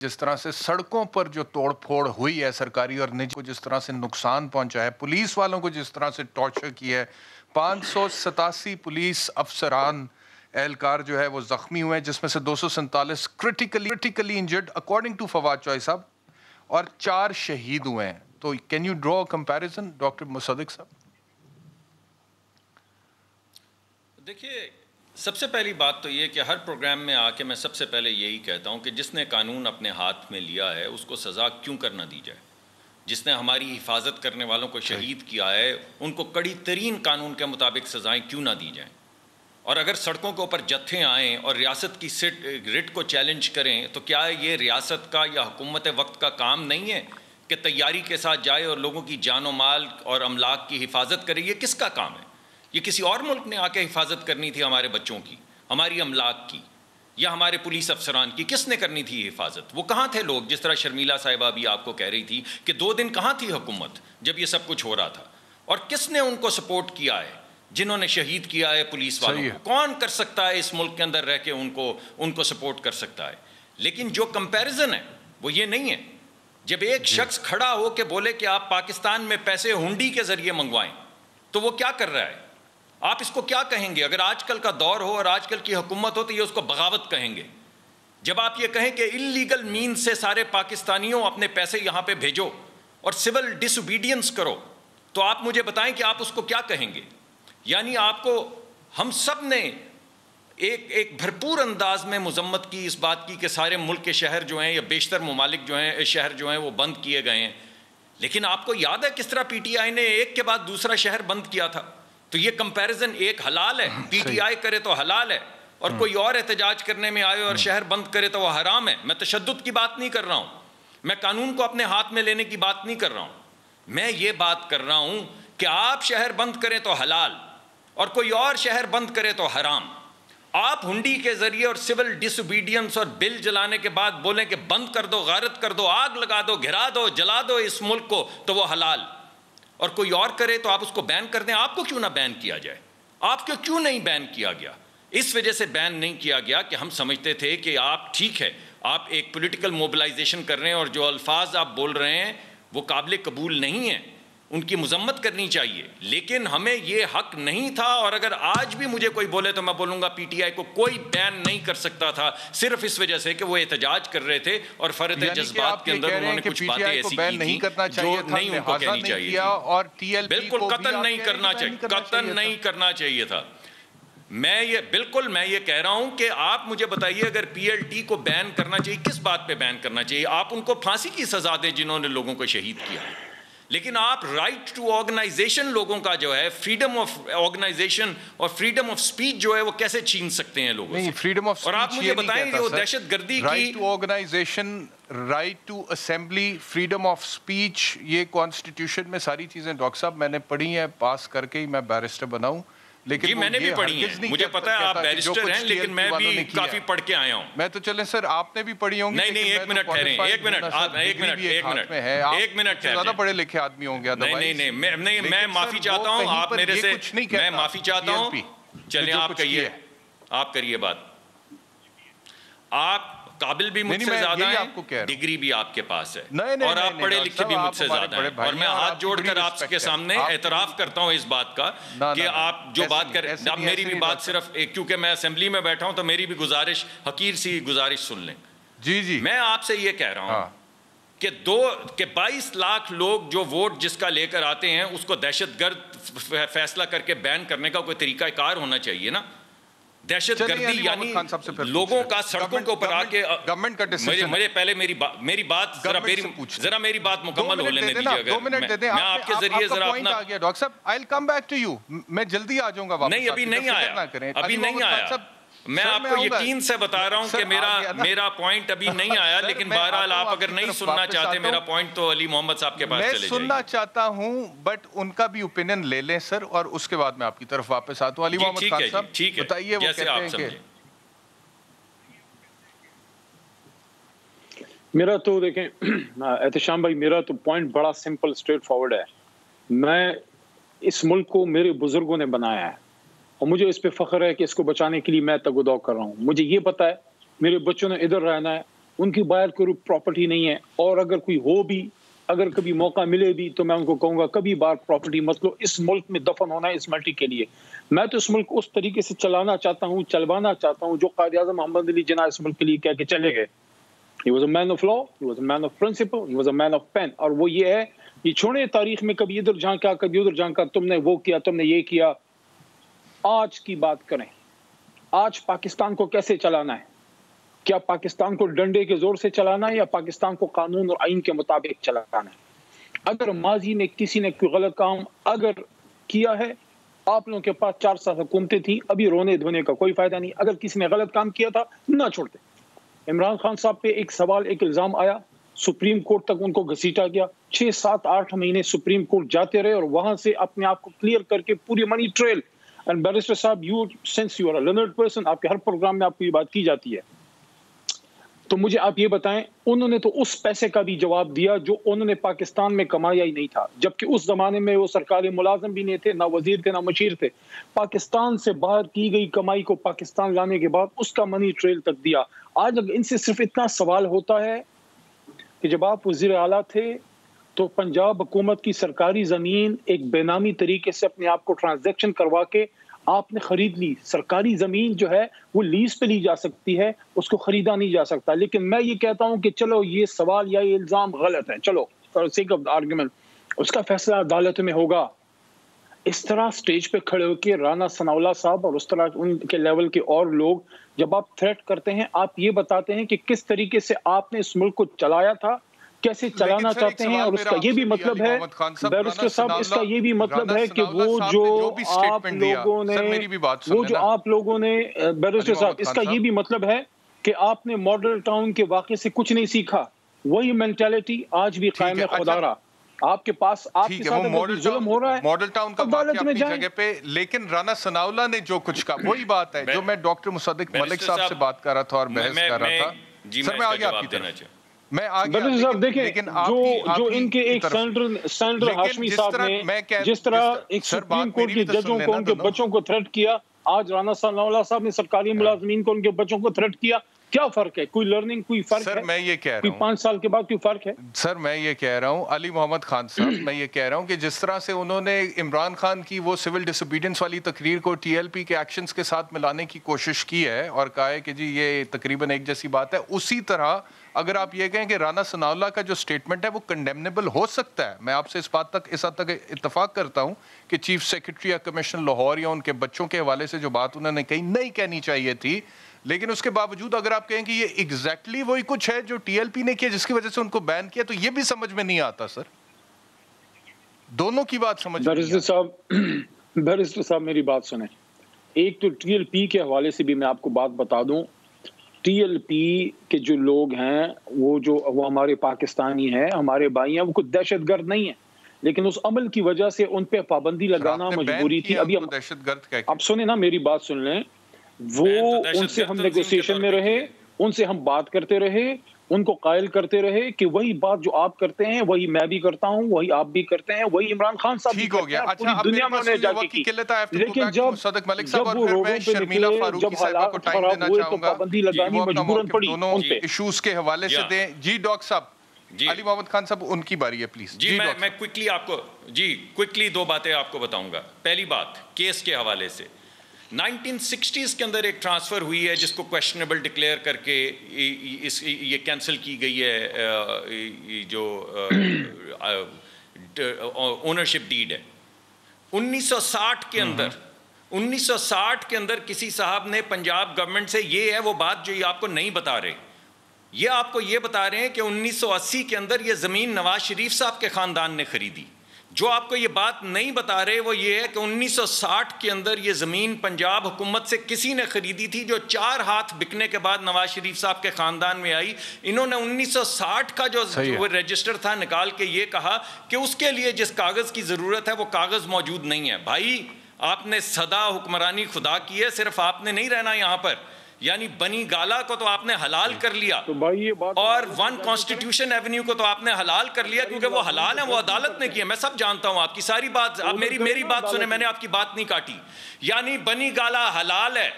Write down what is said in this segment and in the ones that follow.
جس طرح سے سڑکوں پر جو توڑ پھوڑ ہوئی ہے سرکاری اور نجی کو جس طرح سے نقصان پہنچا ہے، پولیس والوں کو جس طرح سے ٹارچر کیا ہے، 587 پولیس افسران اہلکار جو ہے وہ زخمی ہوئے ہیں، جس میں سے 247 critically injured according to Fawad چوہے صاحب، اور 4 شہید ہوئے ہیں. تو can you draw comparison doctor Musadik صاحب؟ دیکھیے، سب سے پہلی بات تو یہ کہ ہر پروگرام میں آ کے میں سب سے پہلے یہی کہتا ہوں کہ جس نے قانون اپنے ہاتھ میں لیا ہے اس کو سزا کیوں کر نہ دی جائے. جس نے ہماری حفاظت کرنے والوں کو شہید کیا ہے ان کو کڑی ترین قانون کے مطابق سزائیں کیوں نہ دی جائیں. اور اگر سڑکوں کے اوپر جتھے آئیں اور ریاست کی رٹ کو چیلنج کریں تو کیا یہ ریاست کا یا حکومت وقت کا کام نہیں ہے کہ تیاری کے ساتھ جائے اور لوگوں کی جان و مال اور املاک کی حفاظت کرے؟ یہ کس کا کام ہے؟ یہ کسی اور ملک نے آ کے حفاظت کرنی تھی ہمارے بچوں کی، ہماری املاک کی، یا ہمارے پولیس افسران کی؟ کس نے کرنی تھی حفاظت؟ وہ کہاں تھے لوگ؟ جس طرح شرمیلا صاحبہ بھی آپ کو کہہ رہی تھی کہ 2 دن کہاں تھی حکومت جب یہ سب کچھ ہو رہا تھا؟ اور کس نے ان کو سپورٹ کیا ہے جنہوں نے شہید کیا ہے پولیس والوں کو؟ کون کر سکتا ہے اس ملک کے اندر رہ کے ان کو سپورٹ کر سکتا ہے؟ لیکن جو کمپیریزن ہے وہ یہ نہیں ہے. جب ایک شخص کھڑا ہو کے بولے کہ آپ پاکستان میں پیسے ہنڈی کے ذریعے منگوائیں تو وہ کیا کر رہا ہے؟ آپ اس کو کیا کہیں گے؟ اگر آج کل کا دور ہو اور آج کل کی حکومت ہو تو یہ اس کو بغاوت کہیں گے. جب آپ یہ کہیں کہ انلیگل مین سے سارے پاکستانیوں اپنے پیسے یہاں پہ بھیجو اور سول ڈس اوبیڈینس کرو تو آپ مجھے بتائیں کہ آپ اس کو کیا کہیں گے؟ یعنی آپ کو ہم سب نے ایک بھرپور انداز میں مذمت کی اس بات کی کہ سارے ملک کے شہر جو ہیں یا بیشتر ممالک جو ہیں شہر جو ہیں وہ بند کیے گئے ہیں. لیکن آپ کو یاد ہے کس طرح پی ٹی آئی نے ایک کے بعد دوسرا شہر بند کیا تھا؟ تو یہ کمپیریزن ایک حلال ہے، پی ٹی آئی کرے تو حلال ہے، اور کوئی اور احتجاج کرنے میں آئے اور شہر بند کرے تو وہ حرام ہے. میں تشدد کی بات نہیں کر رہا ہوں، میں قانون کو اپنے ہاتھ میں لینے کی بات نہیں کر رہا ہوں. میں یہ بات کر رہا ہوں کہ آپ شہر بند کریں تو حلال اور کوئی اور شہر بند کرے تو حرام. آپ ہنڈی کے ذریعے اور سول ڈس اوبیڈینس اور بل جلانے کے بعد بولیں کہ بند کر دو، غارت کر دو، آگ لگا دو، گھرا دو، جلا دو اس ملک کو، تو وہ حلال. اور کوئی اور کرے تو آپ اس کو بین کر دیں. آپ کو کیوں نہ بین کیا جائے؟ آپ کو کیوں نہیں بین کیا گیا؟ اس وجہ سے بین نہیں کیا گیا کہ ہم سمجھتے تھے کہ آپ ٹھیک ہے، آپ ایک پولیٹیکل موبلائزیشن کر رہے ہیں اور جو الفاظ آپ بول رہے ہیں وہ قابل قبول نہیں ہیں، ان کی مذمت کرنی چاہیے. لیکن ہمیں یہ حق نہیں تھا، اور اگر آج بھی مجھے کوئی بولے تو میں بولوں گا پی ٹی آئی کو کوئی بین نہیں کر سکتا تھا، صرف اس وجہ سے کہ وہ احتجاج کر رہے تھے اور فرد جذبات کے اندر انہوں نے کچھ باتیں ایسی کی تھیں جو نہیں ان کو کہنی چاہیے تھی. بالکل قتل نہیں کرنا چاہیے، قتل نہیں کرنا چاہیے تھا. میں یہ کہہ رہا ہوں کہ آپ مجھے بتائیے اگر پی ایل ٹی کو بین کرنا چاہیے، کس بات پہ بین کرنا چاہیے؟ آپ ان کو پھانسی کی سزا دیں جنہوں نے لوگوں کو شہید کیا. لیکن آپ رائٹ ٹو آرگنائزیشن لوگوں کا جو ہے، فریڈم آف آرگنائزیشن اور فریڈم آف سپیچ جو ہے وہ کیسے چھین سکتے ہیں لوگوں سے؟ فریڈم آف اور آپ مجھے بتائیں کہ وہ دہشت گردی کی right to organisation, right to assembly, freedom of speech, یہ کانسٹیٹیوشن میں ساری چیزیں ڈاکٹر صاحب میں نے پڑھی ہیں، پاس کر کے ہی میں بیرسٹر بناؤں. لیکن جی میں نے بھی پڑھی ہیں، مجھے پتا ہے آپ بیرسٹر ہیں، لیکن میں بھی کافی پڑھ کے آیا ہوں. میں تو چلیں سر آپ نے بھی پڑھی ہوں گی. نہیں ایک منٹ ٹھہریں، ایک منٹ زیادہ پڑھے لکھے آدمی ہوں گے. نہیں میں معافی چاہتا ہوں، آپ میرے سے، میں معافی چاہتا ہوں. چلیں آپ کہیے، آپ کریے بات. آپ قابل بھی مجھ سے زیادہ ہیں، ڈگری بھی آپ کے پاس ہے، اور آپ پڑھے لکھے بھی مجھ سے زیادہ ہیں. اور میں ہاتھ جوڑ کر آپ کے سامنے اعتراف کرتا ہوں اس بات کا کہ آپ جو بات کر رہے ہیں، اب میری بھی بات صرف کیونکہ میں اسمبلی میں بیٹھا ہوں تو میری بھی گزارش، حقیر سی گزارش سن لیں. جی میں آپ سے یہ کہہ رہا ہوں کہ 22 لاکھ لوگ جو ووٹ جس کا لے کر آتے ہیں اس کو دہشت گرد فیصلہ کر کے بین کرنے کا کوئی طریقہ کار ہونا چاہیے نا. دہشت گردی یعنی لوگوں کا سڑکوں کے اوپر آ کے مجھے پہلے میری بات ذرا میری بات مکمل ہو لینے دیجیے. میں آپ کے ذریعے ذرا اپنا ڈاکٹر صاحب I'll come back to you. میں جلدی آ جاؤں گا. نہیں ابھی نہیں آیا. میں آپ کو یقین سے بتا رہا ہوں کہ میرا پوائنٹ ابھی نہیں آیا، لیکن بہرحال آپ اگر نہیں سننا چاہتے میرا پوائنٹ تو علی محمد صاحب کے پاس چلے جائیے. میں سننا چاہتا ہوں بٹ ان کا بھی اوپینین لے لیں سر، اور اس کے بعد میں آپ کی طرف واپس آتا ہوں. علی محمد خان صاحب بتائیے، وہ کہتے ہیں کہ میرا تو دیکھیں احتشام بھائی، میرا تو پوائنٹ بڑا سمپل اسٹریٹ فارورڈ ہے. میں اس ملک کو میرے بزرگوں نے بنایا ہے اور مجھے اس پہ فخر ہے کہ اس کو بچانے کے لیے میں تگ و دو کر رہا ہوں. مجھے یہ پتا ہے میرے بچوں نے ادھر رہنا ہے، ان کی باہر کوئی پراپرٹی نہیں ہے, اور اگر کوئی ہو بھی, اگر کبھی موقع ملے بھی, تو میں ان کو کہوں گا کبھی باہر پراپرٹی مت لو. اس ملک میں دفن ہونا ہے اس ملٹی کے لیے. میں تو اس ملک کو اس طریقے سے چلانا چاہتا ہوں, چلوانا چاہتا ہوں جو قائد اعظم محمد علی جناح اس ملک کے لیے کہہ کے چلے گئے. He was a man of law, he was a man of principle, he was a man of pen. اور وہ یہ ہے, یہ چھوڑے تاریخ میں کبھی ادھر جھانکا کبھی ادھر جھانکا, تم نے وہ کیا, تم نے یہ کیا. آج کی بات کریں, آج پاکستان کو کیسے چلانا ہے. کیا پاکستان کو ڈنڈے کے زور سے چلانا ہے یا پاکستان کو قانون اور آئین کے مطابق چلانا ہے. اگر ماضی میں کسی نے کوئی غلط کام اگر کیا ہے, آپ لوگوں کے پاس 4 سال حکومتیں تھیں, ابھی رونے دھونے کا کوئی فائدہ نہیں. اگر کسی نے غلط کام کیا تھا نہ چھوڑتے. عمران خان صاحب پہ ایک سوال, ایک الزام آیا, سپریم کورٹ تک ان کو گھسیٹا گیا, 6, 7, 8 مہینے سپریم کورٹ جاتے رہے, اور وہاں سے اپنے آپ کو کلیئر کر کے پوری منی ٹریل. اینڈ بیرسٹر صاحب, you since you are a learned person, آپ کے ہر پروگرام میں آپ کو یہ بات کی جاتی ہے, تو مجھے آپ یہ بتائیں, انہوں نے تو اس پیسے کا بھی جواب دیا جو انہوں نے پاکستان میں کمایا ہی نہیں تھا, جبکہ اس زمانے میں وہ سرکاری ملازم بھی نہیں تھے, نہ وزیر تھے, نہ مشیر تھے. پاکستان سے باہر کی گئی کمائی کو پاکستان لانے کے بعد اس کا منی ٹریل تک دیا. آج اگر ان سے صرف اتنا سوال ہوتا ہے کہ جب آپ وزیر اعلیٰ تھے تو پنجاب حکومت کی سرکاری زمین ایک بے نامی طریقے سے اپنے آپ کو ٹرانزیکشن کروا کے آپ نے خرید لی. سرکاری زمین جو ہے وہ لیز پہ لی جا سکتی ہے, اس کو خریدا نہیں جا سکتا. لیکن میں یہ کہتا ہوں کہ چلو یہ سوال یا یہ الزام غلط ہے, چلو فار سیک آف آرگومنٹ اس کا فیصلہ عدالت میں ہوگا. اس طرح سٹیج پہ کھڑے ہو کے رانا ثناء اللہ صاحب اور اس طرح ان کے لیول کے اور لوگ جب آپ تھریٹ کرتے ہیں, آپ یہ بتاتے ہیں کہ کس طریقے سے آپ نے اس ملک کو چلایا تھا, کیسے چلانا چاہتے ہیں, اور اس کا یہ بھی مطلب ہے بیرسٹر صاحب, اس کا یہ بھی مطلب ہے کہ وہ جو آپ لوگوں نے بیرسٹر صاحب, اس کا یہ بھی مطلب ہے کہ آپ نے ماڈل ٹاؤن کے واقعے سے کچھ نہیں سیکھا. وہی مینٹیلٹی آج بھی قائم ہے. خدا رہا آپ کے پاس, آپ کے ساتھ ظلم ہو رہا ہے, ماڈل ٹاؤن کا واقعہ اپنی جگہ پہ, لیکن رانا ثناء اللہ نے جو کچھ کہا وہی بات ہے جو میں ڈاکٹر مصدق ملک صاحب سے بات کر رہا تھا اور بحث کر رہا تھا. سر میں آگے آپ کی طرف, میں آگے دیکھیں جو ان کے ایک سینڈر ہاشمی صاحب نے جس طرح ایک سپریم کورٹ کے ججوں کو ان کے بچوں کو تھریٹ کیا, آج رانا ثناء اللہ صاحب نے سرکاری ملازمین کو ان کے بچوں کو تھریٹ کیا. کیا فرق ہے؟ کوئی لرننگ, کوئی فرق ہے؟ سر میں یہ کہہ رہا ہوں, 5 سال کے بعد کوئی فرق ہے؟ سر میں یہ کہہ رہا ہوں, علی محمد خان صاحب, میں یہ کہہ رہا ہوں کہ جس طرح سے انہوں نے عمران خان کی وہ سول ڈس اوبیڈینس والی تقریر کو ٹی ایل پی کے ایکشنز کے ساتھ ملانے کی کوشش کی ہے اور کہا ہے کہ جی یہ تقریباً ایک جیسی بات ہے, اسی طرح اگر آپ یہ کہیں کہ رانا ثناء اللہ کا جو سٹیٹمنٹ ہے وہ کنڈیمنیبل ہو سکتا ہے, میں آپ سے اس حد تک اتفاق کرتا ہوں کہ چیف سیکرٹری یا کمشنر لاہور یا ان کے بچوں کے حوالے سے جو بات انہوں نے کہی نہیں کہنی چاہیے تھی, لیکن اس کے باوجود اگر آپ کہیں کہ یہ ایگزیکٹلی وہی کچھ ہے جو ٹی ایل پی نے کیا جس کی وجہ سے ان کو بین کیا, تو یہ بھی سمجھ میں نہیں آتا. سر دونوں کی بات سمجھ میں نہیں آتا. بیرسٹر صاحب میری بات سنیں, ایک تو ٹی ایل پی کے حوالے سے بھی میں آپ کو بات بتا دوں, ٹی ایل پی کے جو لوگ ہیں وہ ہمارے پاکستانی ہیں, ہمارے بھائی ہیں, وہ کوئی دہشت گرد نہیں ہیں, لیکن اس عمل کی وجہ سے ان پہ پابندی لگانا مجبوری تھی. ابھی دہشت گرد کہہ اب سنیں نا میری بات سن لیں, وہ ان سے ہم نیگوسیشن میں رہے, ان سے ہم بات کرتے رہے, ان کو قائل کرتے رہے کہ وہی بات جو آپ کرتے ہیں وہی میں بھی کرتا ہوں, وہی آپ بھی کرتے ہیں, وہی عمران خان صاحب بھی کرتے ہیں, پوری دنیا میں انہیں جا کے کی. لیکن جب وہ روڈوں پہ نکلے, جب حالات خراب ہوئے تو پابندی لگانی مجبوراً پڑی ان پہ. ایشوز کے حوالے سے دیں. جی ڈاکٹر صاحب, علی محمد خان صاحب ان کی باری ہے پلیز. جی میں کوئکلی آپ کو کوئکلی 2 باتیں آپ کو بتاؤں گا. پہلی بات کیس کے حوالے سے 1960s کے اندر ایک ٹرانسفر ہوئی ہے جس کو کویشچنیبل ڈکلیئر کر کے یہ کینسل کی گئی ہے, جو اونرشپ ڈیڈ ہے. 1960 کے اندر کسی صاحب نے پنجاب گورنمنٹ سے, یہ ہے وہ بات جو یہ آپ کو نہیں بتا رہے, یہ آپ کو یہ بتا رہے ہیں کہ 1980 کے اندر یہ زمین نواز شریف صاحب کے خاندان نے خریدی. جو آپ کو یہ بات نہیں بتا رہے وہ یہ ہے کہ 1960 کے اندر یہ زمین پنجاب حکومت سے کسی نے خریدی تھی, جو 4 ہاتھ بکنے کے بعد نواز شریف صاحب کے خاندان میں آئی. انہوں نے 1960 کا جو رجسٹر تھا نکال کے یہ کہا کہ اس کے لیے جس کاغذ کی ضرورت ہے وہ کاغذ موجود نہیں ہے. بھائی آپ نے سدا حکمرانی خدا کی ہے, صرف آپ نے نہیں رہنا یہاں پر, یعنی بنی گالا کو تو آپ نے حلال کر لیا, اور 1 کانسٹیٹیوشن ایونیو کو تو آپ نے حلال کر لیا کیونکہ وہ حلال ہے, وہ عدالت نے کیا. میں سب جانتا ہوں آپ کی ساری بات, آپ میری بات سنیں, میں نے آپ کی بات نہیں کاٹی. یعنی بنی گالا حلال ہے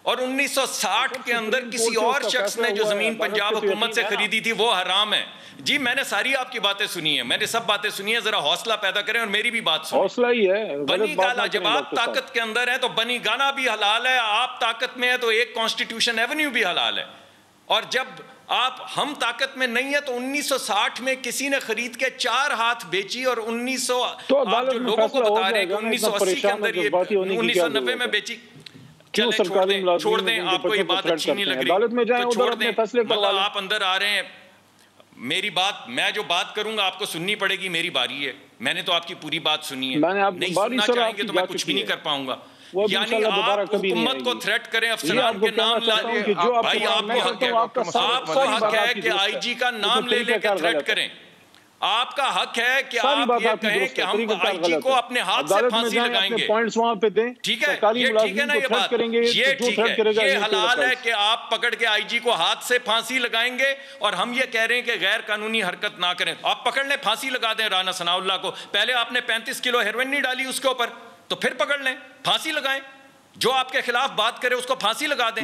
اور 1960 کے اندر کسی اور شخص نے جو زمین پنجاب حکومت سے خریدی تھی وہ حرام ہے. جی میں نے ساری آپ کی باتیں سنی ہیں, میں نے سب باتیں سنی ہیں, ذرا حوصلہ پیدا کریں اور میری بھی بات سنیں. حوصلہ ہی ہے. بنی گالا, جب آپ طاقت کے اندر ہیں تو بنی گانا بھی حلال ہے, آپ طاقت میں ہیں تو ایک کانسٹیٹیوشن ایونیو بھی حلال ہے. اور جب ہم طاقت میں نہیں ہے تو 1960 میں کسی نے خرید کے 4 ہاتھ بیچی اور 1900 آپ جو لوگوں کو بتا رہے ہیں کہ 1980 کے اندر یہ 1990 میں بیچی. چلیں چھوڑ دیں, آپ کو یہ بات اچھی نہیں لگ رہی تو چھوڑ دیں. مطلب آپ اندر آ رہے ہیں, میری بات, میں جو بات کروں گا آپ کو سننی پڑے گی, میری باری ہے. میں نے تو آپ کی پوری بات سنی ہے, نہیں سننا چاہیں گے تو میں کچھ بھی نہیں کر پاؤں گا. یعنی آپ حکومت کو تھریٹ کریں, افسران کے نام لائیں. بھائی آپ کو حق ہے کہ آئی جی کا نام لے لے کے تھریٹ کریں. آپ کا حق ہے کہ آپ یہ کہیں کہ ہم آئی جی کو اپنے ہاتھ سے پھانسی لگائیں گے. ٹھیک ہے, یہ ٹھیک ہے نا, یہ بات یہ ٹھیک ہے, یہ حلال ہے کہ آپ پکڑ کے آئی جی کو ہاتھ سے پھانسی لگائیں گے اور ہم یہ کہہ رہے ہیں کہ غیر قانونی حرکت نہ کریں. آپ پکڑ لیں, پھانسی لگا دیں رانا ثناء اللہ کو. پہلے آپ نے 35 کلو ہیروئن نہیں ڈالی اس کے اوپر, تو پھر پکڑ لیں, پھانسی لگائیں. جو آپ کے خلاف بات کرے اس کو پھانسی لگا دیں.